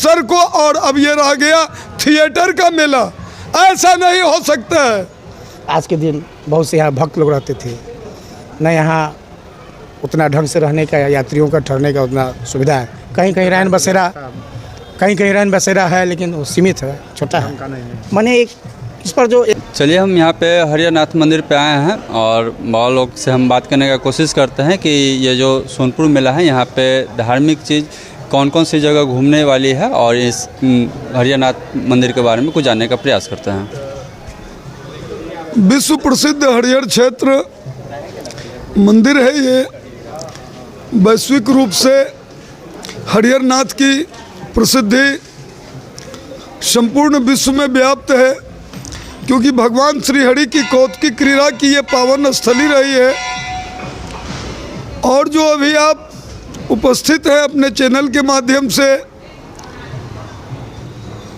अफसर को, और अब ये रह गया थिएटर का मेला। ऐसा नहीं हो सकता है। आज के दिन बहुत से यहाँ भक्त लोग रहते थे, न यहाँ उतना ढंग से रहने का, यात्रियों का ठहरने का उतना सुविधा है। कहीं कहीं रैन बसेरा है, लेकिन वो सीमित है, छोटा है। मैंने एक इस पर जो चलिए हम यहाँ पे हरिहरनाथ मंदिर पे आए हैं और बाबा लोग से हम बात करने का कोशिश करते हैं कि ये जो सोनपुर मेला है यहाँ पे धार्मिक चीज़ कौन कौन सी जगह घूमने वाली है, और इस हरिहरनाथ मंदिर के बारे में कुछ जानने का प्रयास करते हैं। विश्व प्रसिद्ध हरिहर क्षेत्र मंदिर है। ये वैश्विक रूप से हरिहरनाथ की प्रसिद्धि संपूर्ण विश्व में व्याप्त है, क्योंकि भगवान श्री हरि की कौतुकी क्रीड़ा की ये पावन स्थली रही है। और जो अभी आप उपस्थित हैं अपने चैनल के माध्यम से,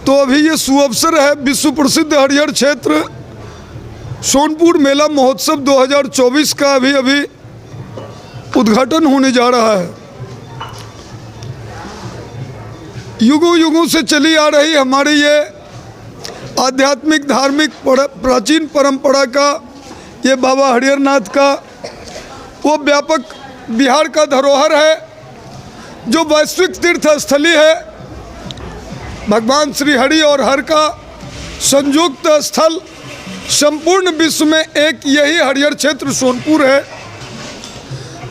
तो अभी ये सुअवसर है विश्व प्रसिद्ध हरिहर क्षेत्र सोनपुर मेला महोत्सव 2024 का अभी उद्घाटन होने जा रहा है। युगों युगों से चली आ रही हमारी ये आध्यात्मिक धार्मिक प्राचीन परंपरा का, ये बाबा हरिहरनाथ का वो व्यापक बिहार का धरोहर है, जो वैश्विक तीर्थ स्थली है। भगवान श्री हरि और हर का संयुक्त स्थल संपूर्ण विश्व में एक यही हरिहर क्षेत्र सोनपुर है,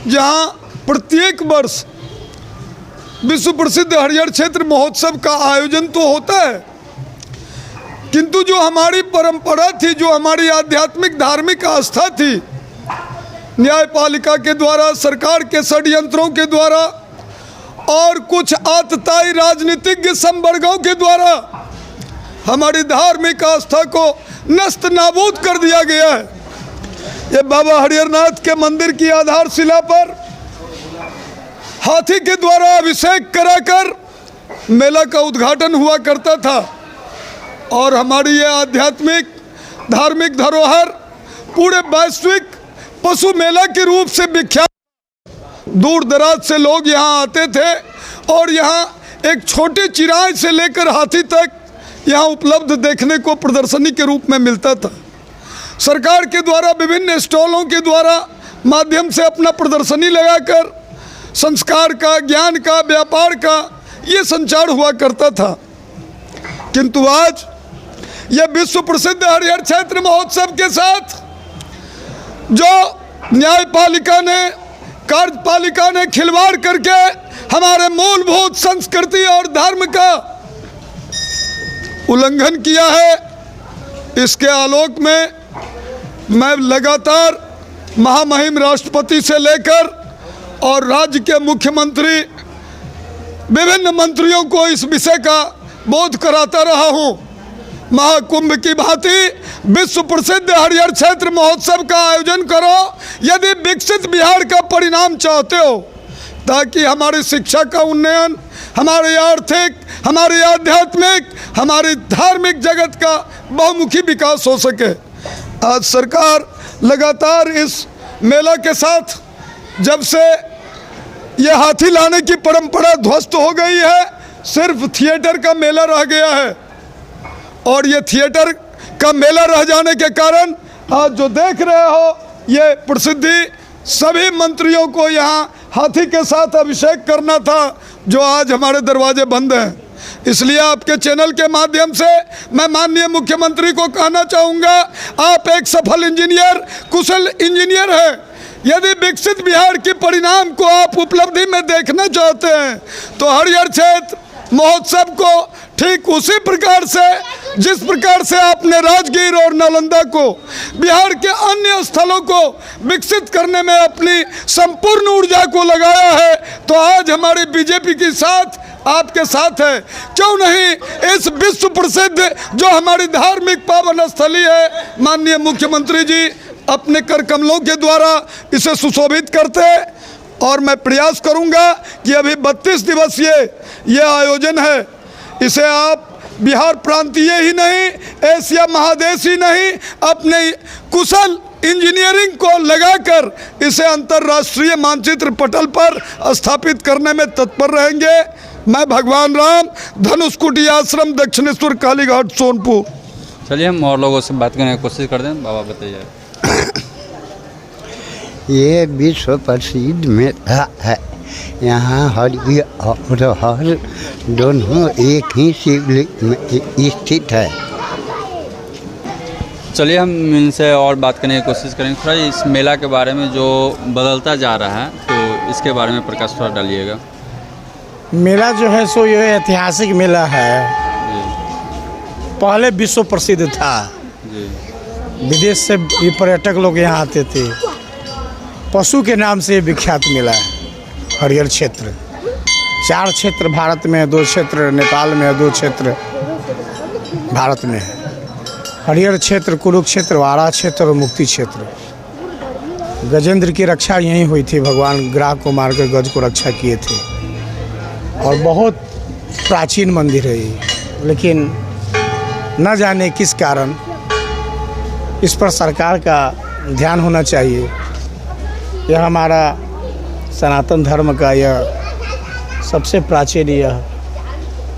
जहां प्रत्येक वर्ष विश्व प्रसिद्ध हरिहर क्षेत्र महोत्सव का आयोजन तो होता है, किंतु जो हमारी परंपरा थी, जो हमारी आध्यात्मिक धार्मिक आस्था थी, न्यायपालिका के द्वारा, सरकार के षड्यंत्रों के द्वारा और कुछ आतताई राजनीतिज्ञ संवर्गों के द्वारा हमारी धार्मिक आस्था को नष्ट नाबूद कर दिया गया है। ये बाबा हरिहरनाथ के मंदिर की आधारशिला पर हाथी के द्वारा अभिषेक कराकर मेला का उद्घाटन हुआ करता था, और हमारी ये आध्यात्मिक धार्मिक धरोहर पूरे वैश्विक पशु मेला के रूप से विख्यात। दूर दराज से लोग यहाँ आते थे, और यहाँ एक छोटे चिराय से लेकर हाथी तक यहाँ उपलब्ध देखने को प्रदर्शनी के रूप में मिलता था। सरकार के द्वारा विभिन्न स्टॉलों के द्वारा माध्यम से अपना प्रदर्शनी लगाकर संस्कार का, ज्ञान का, व्यापार का ये संचार हुआ करता था। किंतु आज ये विश्व प्रसिद्ध हरिहर क्षेत्र महोत्सव के साथ जो न्यायपालिका ने, कार्यपालिका ने खिलवाड़ करके हमारे मूलभूत संस्कृति और धर्म का उल्लंघन किया है, इसके आलोक में मैं लगातार महामहिम राष्ट्रपति से लेकर और राज्य के मुख्यमंत्री, विभिन्न मंत्रियों को इस विषय का बोध कराता रहा हूं। महाकुंभ की भांति विश्व प्रसिद्ध हरिहर क्षेत्र महोत्सव का आयोजन करो यदि विकसित बिहार का परिणाम चाहते हो, ताकि हमारी शिक्षा का उन्नयन, हमारी आर्थिक, हमारी आध्यात्मिक, हमारी धार्मिक जगत का बहुमुखी विकास हो सके। आज सरकार लगातार इस मेला के साथ, जब से ये हाथी लाने की परंपरा ध्वस्त हो गई है, सिर्फ थिएटर का मेला रह गया है। और ये थिएटर का मेला रह जाने के कारण आज जो देख रहे हो, ये प्रसिद्धि सभी मंत्रियों को यहाँ हाथी के साथ अभिषेक करना था, जो आज हमारे दरवाजे बंद हैं। इसलिए आपके चैनल के माध्यम से मैं माननीय मुख्यमंत्री को कहना चाहूँगा, आप एक सफल इंजीनियर, कुशल इंजीनियर हैं। यदि विकसित बिहार के परिणाम को आप उपलब्धि में देखना चाहते हैं, तो हरिहर क्षेत्र महोत्सव को ठीक उसी प्रकार से, जिस प्रकार से आपने राजगीर और नालंदा को, बिहार के अन्य स्थलों को विकसित करने में अपनी संपूर्ण ऊर्जा को लगाया है, तो आज हमारी बीजेपी के साथ, आपके साथ है। क्यों नहीं इस विश्व प्रसिद्ध जो हमारी धार्मिक पावन स्थली है, माननीय मुख्यमंत्री जी अपने कर कमलों के द्वारा इसे सुशोभित करते। और मैं प्रयास करूंगा कि अभी 32 दिवसीय ये आयोजन है, इसे आप बिहार प्रांतीय ही नहीं, एशिया महादेश ही नहीं, अपने कुशल इंजीनियरिंग को लगाकर इसे अंतर्राष्ट्रीय मानचित्र पटल पर स्थापित करने में तत्पर रहेंगे। मैं भगवान राम, धनुष कुटी आश्रम, दक्षिणेश्वर कालीघाट, सोनपुर। चलिए हम और लोगों से बात करने की कोशिश करते हैं। बाबा बताइए। ये विश्व प्रसिद्ध मेला है। यहाँ हरि और हर दोनों एक ही शिवलिंग में स्थित है। चलिए हम इनसे और बात करने की कोशिश करेंगे। थोड़ा इस मेला के बारे में जो बदलता जा रहा है, तो इसके बारे में प्रकाश थोड़ा डालिएगा। मेला जो है सो ये ऐतिहासिक मेला है। जी पहले विश्व प्रसिद्ध था, जी विदेश से भी पर्यटक लोग यहाँ आते थे। पशु के नाम से विख्यात मेला है हरिहर क्षेत्र। 4 क्षेत्र भारत में है, 2 क्षेत्र नेपाल में है, 2 क्षेत्र भारत में है। हरिहर क्षेत्र, कुरुक्षेत्र, वारा क्षेत्र और मुक्ति क्षेत्र। गजेंद्र की रक्षा यहीं हुई थी, भगवान ग्राह को मारकर गज को रक्षा किए थे। और बहुत प्राचीन मंदिर है ये, लेकिन न जाने किस कारण इस पर सरकार का ध्यान होना चाहिए। यह हमारा सनातन धर्म का यह सबसे प्राचीन, यह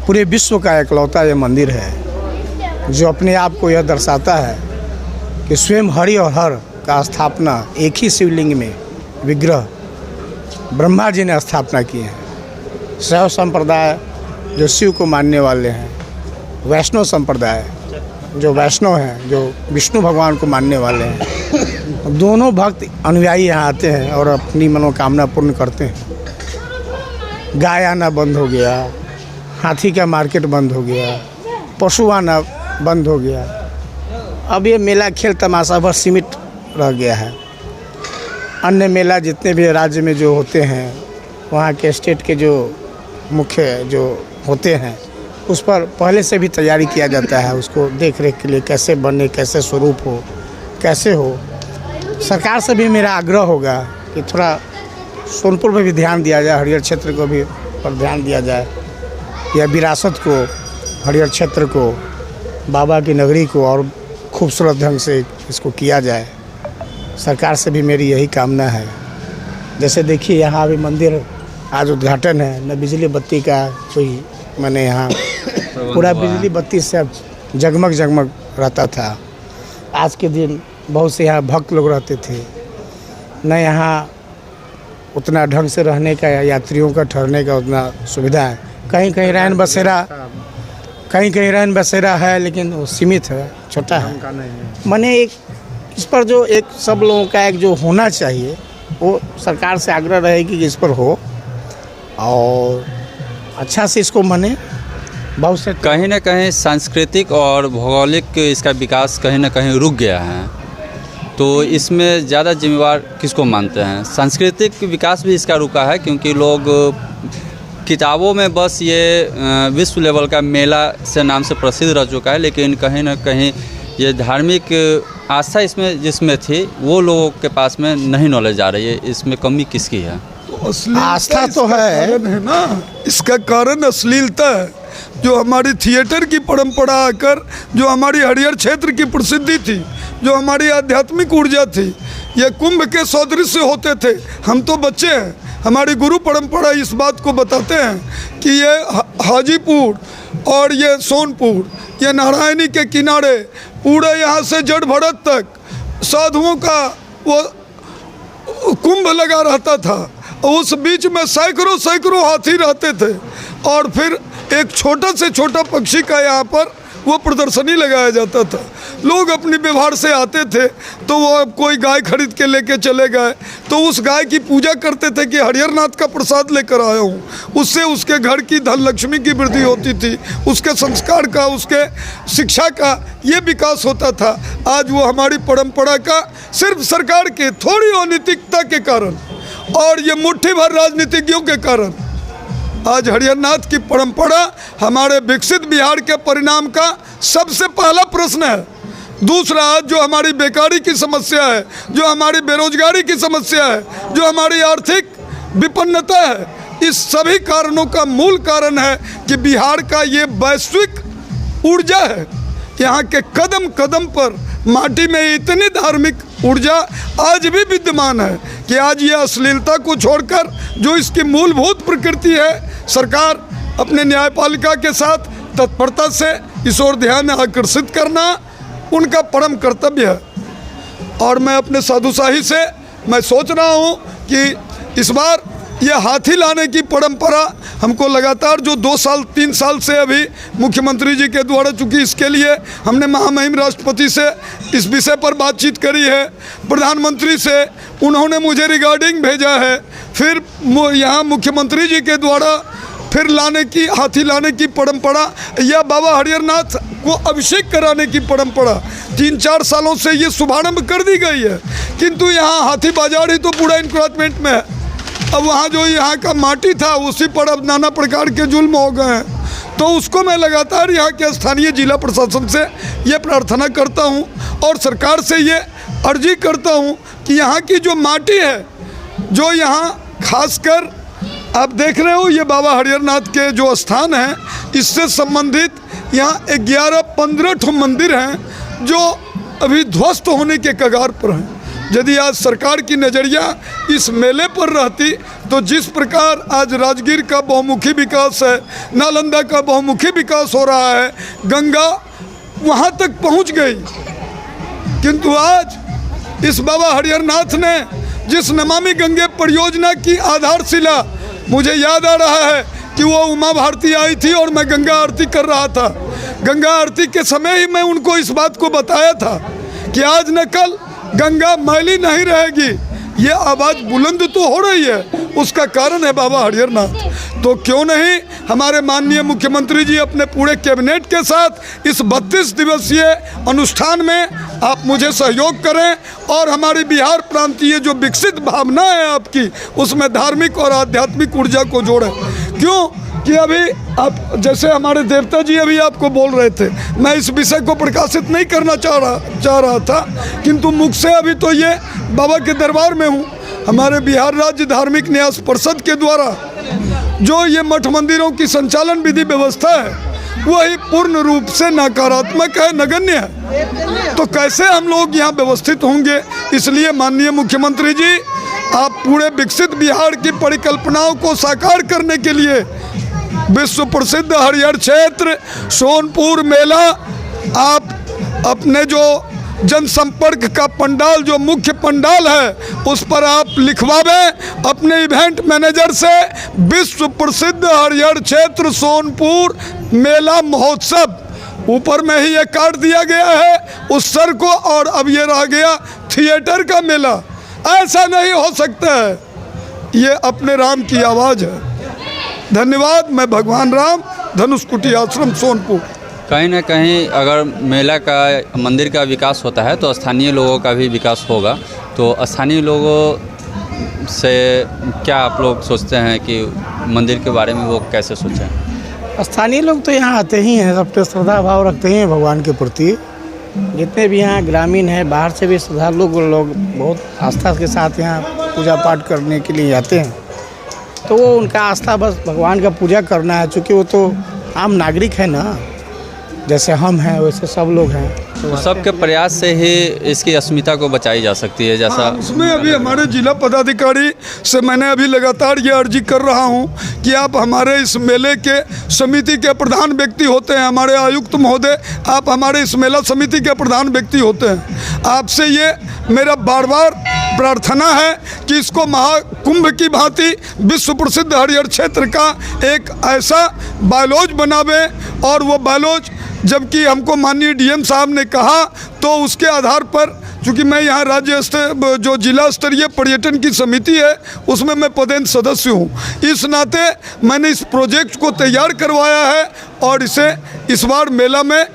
पूरे विश्व का इकलौता यह मंदिर है, जो अपने आप को यह दर्शाता है कि स्वयं हरि और हर का स्थापना एक ही शिवलिंग में विग्रह ब्रह्मा जी ने स्थापना की है। शैव संप्रदाय जो शिव को मानने वाले हैं, वैष्णव संप्रदाय जो वैष्णव हैं, जो विष्णु भगवान को मानने वाले हैं, दोनों भक्त अनुयायी यहाँ आते हैं और अपनी मनोकामना पूर्ण करते हैं। गाय आना बंद हो गया, हाथी का मार्केट बंद हो गया, पशु आना बंद हो गया। अब ये मेला खेल तमाशा भर सीमित रह गया है। अन्य मेला जितने भी राज्य में जो होते हैं, वहाँ के स्टेट के जो मुख्य जो होते हैं, उस पर पहले से भी तैयारी किया जाता है। उसको देख रेख के लिए कैसे बने, कैसे स्वरूप हो, कैसे हो। सरकार से भी मेरा आग्रह होगा कि थोड़ा सोनपुर पर भी ध्यान दिया जाए, हरिहर क्षेत्र को भी पर ध्यान दिया जाए। यह विरासत को, हरिहर क्षेत्र को, बाबा की नगरी को और खूबसूरत ढंग से इसको किया जाए। सरकार से भी मेरी यही कामना है। जैसे देखिए यहाँ अभी मंदिर आज उद्घाटन है, न बिजली बत्ती का कोई, मैंने यहाँ पूरा बिजली बत्ती से जगमग जगमग रहता था। आज के दिन बहुत से यहाँ भक्त लोग रहते थे। न यहाँ उतना ढंग से रहने का या यात्रियों का ठहरने का उतना सुविधा है। कहीं कहीं रैन बसेरा है, लेकिन वो सीमित है, छोटा है। मैंने एक इस पर जो एक सब लोगों का एक जो होना चाहिए, वो सरकार से आग्रह रहेगी कि इस पर हो और अच्छा से इसको मने। बहुत से कहीं ना कहीं सांस्कृतिक और भौगोलिक इसका विकास कहीं ना कहीं रुक गया है, तो इसमें ज़्यादा जिम्मेवार किसको मानते हैं? सांस्कृतिक विकास भी इसका रुका है, क्योंकि लोग किताबों में बस ये विश्व लेवल का मेला से नाम से प्रसिद्ध रह चुका है, लेकिन कहीं ना कहीं ये धार्मिक आस्था इसमें जिसमें थी, वो लोगों के पास में नहीं नॉलेज आ रही है। इसमें कमी किसकी है? आस्था तो है ना, इसका कारण अश्लीलता है। जो हमारी थिएटर की परंपरा आकर, जो हमारी हरिहर क्षेत्र की प्रसिद्धि थी, जो हमारी आध्यात्मिक ऊर्जा थी, ये कुंभ के सदृश होते थे। हम तो बच्चे हैं, हमारी गुरु परंपरा इस बात को बताते हैं कि ये हाजीपुर और ये सोनपुर, ये नारायणी के किनारे पूरे यहाँ से जड़ भरत तक साधुओं का वो कुंभ लगा रहता था। उस बीच में सैकड़ों हाथी रहते थे, और फिर एक छोटा से छोटा पक्षी का यहाँ पर वो प्रदर्शनी लगाया जाता था। लोग अपनी व्यवहार से आते थे, तो वो कोई गाय खरीद के लेके चले गए, तो उस गाय की पूजा करते थे कि हरिहर नाथ का प्रसाद लेकर आया हूँ। उससे उसके घर की धन लक्ष्मी की वृद्धि होती थी, उसके संस्कार का, उसके शिक्षा का ये विकास होता था। आज वो हमारी परंपरा का सिर्फ सरकार के थोड़ी अनैतिकता के कारण और ये मुट्ठी भर राजनीतिज्ञों के कारण आज हरिहर नाथ की परंपरा हमारे विकसित बिहार के परिणाम का सबसे पहला प्रश्न है। दूसरा, जो हमारी बेकारी की समस्या है, जो हमारी बेरोजगारी की समस्या है, जो हमारी आर्थिक विपन्नता है, इस सभी कारणों का मूल कारण है कि बिहार का ये वैश्विक ऊर्जा है। यहाँ के कदम कदम पर माटी में इतनी धार्मिक ऊर्जा आज भी विद्यमान है कि आज ये अश्लीलता को छोड़कर जो इसकी मूलभूत प्रकृति है, सरकार अपने न्यायपालिका के साथ तत्परता से इस ओर ध्यान आकर्षित करना उनका परम कर्तव्य है। और मैं अपने साधुशाही से मैं सोच रहा हूँ कि इस बार ये हाथी लाने की परंपरा हमको लगातार जो 2 साल 3 साल से अभी मुख्यमंत्री जी के द्वारा, चूँकि इसके लिए हमने महामहिम राष्ट्रपति से इस विषय पर बातचीत करी है, प्रधानमंत्री से उन्होंने मुझे रिगार्डिंग भेजा है, फिर यहाँ मुख्यमंत्री जी के द्वारा फिर हाथी लाने की परंपरा या बाबा हरिहरनाथ को अभिषेक कराने की परंपरा 3-4 सालों से ये शुभारंभ कर दी गई है, किंतु यहाँ हाथी बाजार ही तो पूरा इंक्रोचमेंट में है। अब वहाँ जो यहाँ का माटी था उसी पर अब नाना प्रकार के जुल्म हो गए हैं, तो उसको मैं लगातार यहाँ के स्थानीय जिला प्रशासन से ये प्रार्थना करता हूँ और सरकार से ये अर्जी करता हूँ कि यहाँ की जो माटी है, जो यहाँ खासकर आप देख रहे हो ये बाबा हरिहरनाथ के जो स्थान हैं, इससे संबंधित यहाँ 11-15 ठो मंदिर हैं जो अभी ध्वस्त होने के कगार पर हैं। यदि आज सरकार की नज़रिया इस मेले पर रहती तो जिस प्रकार आज राजगीर का बहुमुखी विकास है, नालंदा का बहुमुखी विकास हो रहा है, गंगा वहाँ तक पहुँच गई, किंतु आज इस बाबा हरिहरनाथ ने जिस नमामि गंगे परियोजना की आधारशिला, मुझे याद आ रहा है कि वो उमा भारती आई थी और मैं गंगा आरती कर रहा था। गंगा आरती के समय ही मैं उनको इस बात को बताया था कि आज न कल गंगा मैली नहीं रहेगी। ये आवाज़ बुलंद तो हो रही है, उसका कारण है बाबा हरिहरनाथ। तो क्यों नहीं हमारे माननीय मुख्यमंत्री जी अपने पूरे कैबिनेट के साथ इस 32 दिवसीय अनुष्ठान में आप मुझे सहयोग करें और हमारी बिहार प्रांत की ये जो विकसित भावना है आपकी, उसमें धार्मिक और आध्यात्मिक ऊर्जा को जोड़ें। क्यों कि अभी आप जैसे हमारे देवता जी अभी आपको बोल रहे थे, मैं इस विषय को प्रकाशित नहीं करना चाह रहा था, किंतु मुख से अभी तो ये बाबा के दरबार में हूँ। हमारे बिहार राज्य धार्मिक न्यास परिषद के द्वारा जो ये मठ मंदिरों की संचालन विधि व्यवस्था है वही पूर्ण रूप से नकारात्मक है, नगण्य है। तो कैसे हम लोग यहाँ व्यवस्थित होंगे? इसलिए माननीय मुख्यमंत्री जी, आप पूरे विकसित बिहार की परिकल्पनाओं को साकार करने के लिए विश्व प्रसिद्ध हरिहर क्षेत्र सोनपुर मेला, आप अपने जो जनसंपर्क का पंडाल, जो मुख्य पंडाल है, उस पर आप लिखवावें अपने इवेंट मैनेजर से, विश्व प्रसिद्ध हरिहर क्षेत्र सोनपुर मेला महोत्सव। ऊपर में ही ये काट दिया गया है उस सर को, और अब ये रह गया थिएटर का मेला। ऐसा नहीं हो सकता है, ये अपने राम की आवाज़ है। धन्यवाद। मैं भगवान राम, धनुषकुटी आश्रम सोनपुर। कहीं ना कहीं अगर मेला का, मंदिर का विकास होता है तो स्थानीय लोगों का भी विकास होगा। तो स्थानीय लोगों से क्या आप लोग सोचते हैं कि मंदिर के बारे में वो कैसे सोचें? स्थानीय लोग तो यहाँ आते ही हैं, सबके श्रद्धा भाव रखते हैं भगवान के प्रति। जितने भी यहाँ ग्रामीण हैं, बाहर से भी श्रद्धालु लोग बहुत आस्था के साथ यहाँ पूजा पाठ करने के लिए आते हैं। तो वो उनका आस्था बस भगवान का पूजा करना है, चूँकि वो तो आम नागरिक है ना, जैसे हम हैं वैसे सब लोग हैं। तो सबके प्रयास से ही इसकी अस्मिता को बचाई जा सकती है। जैसा उसमें अभी हमारे जिला पदाधिकारी से मैंने अभी लगातार ये अर्जी कर रहा हूँ कि आप हमारे इस मेले के समिति के प्रधान व्यक्ति होते हैं, हमारे आयुक्त महोदय, आप हमारे इस मेला समिति के प्रधान व्यक्ति होते हैं। आपसे ये मेरा बार बार प्रार्थना है कि इसको महाकुंभ की भांति विश्व प्रसिद्ध हरिहर क्षेत्र का एक ऐसा बायलॉज बनावे, और वो बायलॉज जबकि हमको माननीय डीएम साहब ने कहा तो उसके आधार पर, चूँकि मैं यहाँ राज्य स्तर जो जिला स्तरीय पर्यटन की समिति है उसमें मैं पदेन सदस्य हूँ, इस नाते मैंने इस प्रोजेक्ट को तैयार करवाया है और इसे इस बार मेला में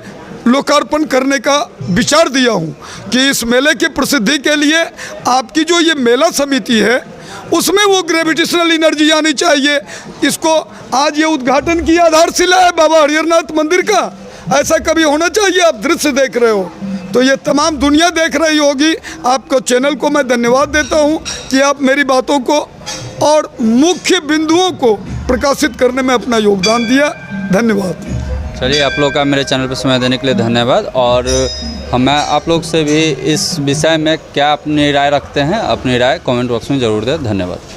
लोकार्पण करने का विचार दिया हूँ कि इस मेले की प्रसिद्धि के लिए आपकी जो ये मेला समिति है उसमें वो ग्रेविटेशनल एनर्जी आनी चाहिए। इसको आज ये उद्घाटन की आधारशिला है बाबा हरिहरनाथ मंदिर का, ऐसा कभी होना चाहिए। आप दृश्य देख रहे हो तो ये तमाम दुनिया देख रही होगी। आपको चैनल को मैं धन्यवाद देता हूँ कि आप मेरी बातों को और मुख्य बिंदुओं को प्रकाशित करने में अपना योगदान दिया। धन्यवाद। चलिए, आप लोग का मेरे चैनल पर समय देने के लिए धन्यवाद। और मैं आप लोग से भी इस विषय में क्या अपनी राय रखते हैं, अपनी राय कमेंट बॉक्स में ज़रूर दें। धन्यवाद।